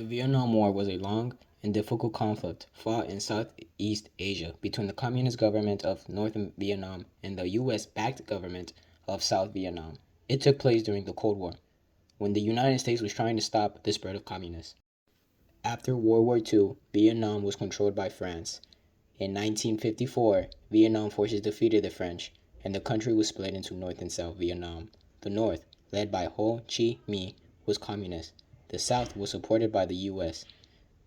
The Vietnam War was a long and difficult conflict fought in Southeast Asia between the Communist government of North Vietnam and the US-backed government of South Vietnam. It took place during the Cold War, when the United States was trying to stop the spread of communists. After World War II, Vietnam was controlled by France. In 1954, Vietnam forces defeated the French, and the country was split into North and South Vietnam. The North, led by Ho Chi Minh, was communist. The South was supported by the U.S.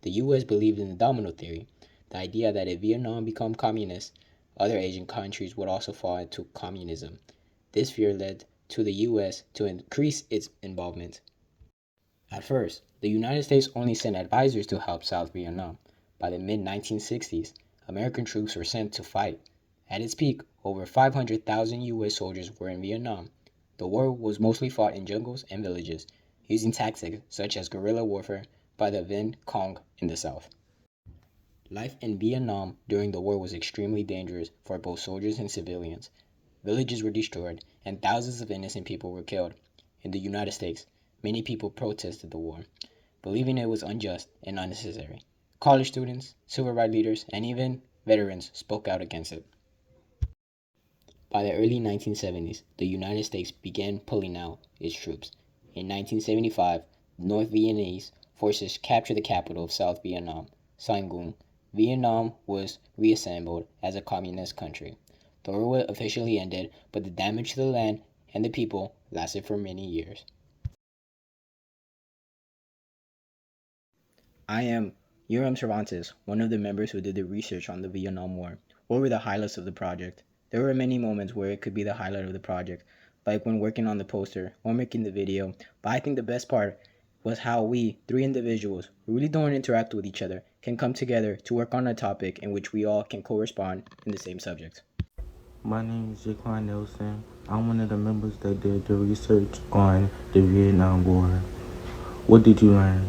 The U.S. believed in the domino theory, the idea that if Vietnam became communist, other Asian countries would also fall into communism. This fear led to the U.S. to increase its involvement. At first, the United States only sent advisors to help South Vietnam. By the mid-1960s, American troops were sent to fight. At its peak, over 500,000 U.S. soldiers were in Vietnam. The war was mostly fought in jungles and villages, using tactics such as guerrilla warfare by the Viet Cong in the south. Life in Vietnam during the war was extremely dangerous for both soldiers and civilians. Villages were destroyed, and thousands of innocent people were killed. In the United States, many people protested the war, believing it was unjust and unnecessary. College students, civil rights leaders, and even veterans spoke out against it. By the early 1970s, the United States began pulling out its troops. In 1975, North Vietnamese forces captured the capital of South Vietnam, Saigon. Vietnam was reassembled as a communist country. The war officially ended, but the damage to the land and the people lasted for many years. I am Uram Cervantes, one of the members who did the research on the Vietnam War. What were the highlights of the project? There were many moments where it could be the highlight of the project, like when working on the poster or making the video, but I think the best part was how we, three individuals who really don't interact with each other, can come together to work on a topic in which we all can correspond in the same subject. My name is Jaquan Nelson. I'm one of the members that did the research on the Vietnam War. What did you learn?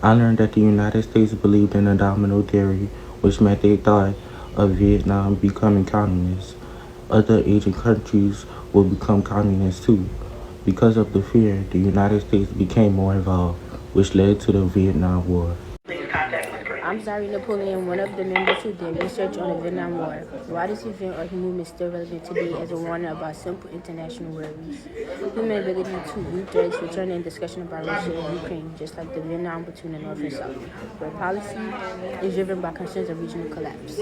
I learned that the United States believed in the domino theory, which meant they thought of Vietnam becoming communist. Other Asian countries will become communist too. Because of the fear, the United States became more involved, which led to the Vietnam War. I'm Zari Napoleon, one of the members who did research on the Vietnam War. Why this event or movement still relevant today as a warning about simple international worries? Human ability to new threats, return and discussion about Russia and Ukraine, just like the Vietnam between the North and South, where policy is driven by concerns of regional collapse.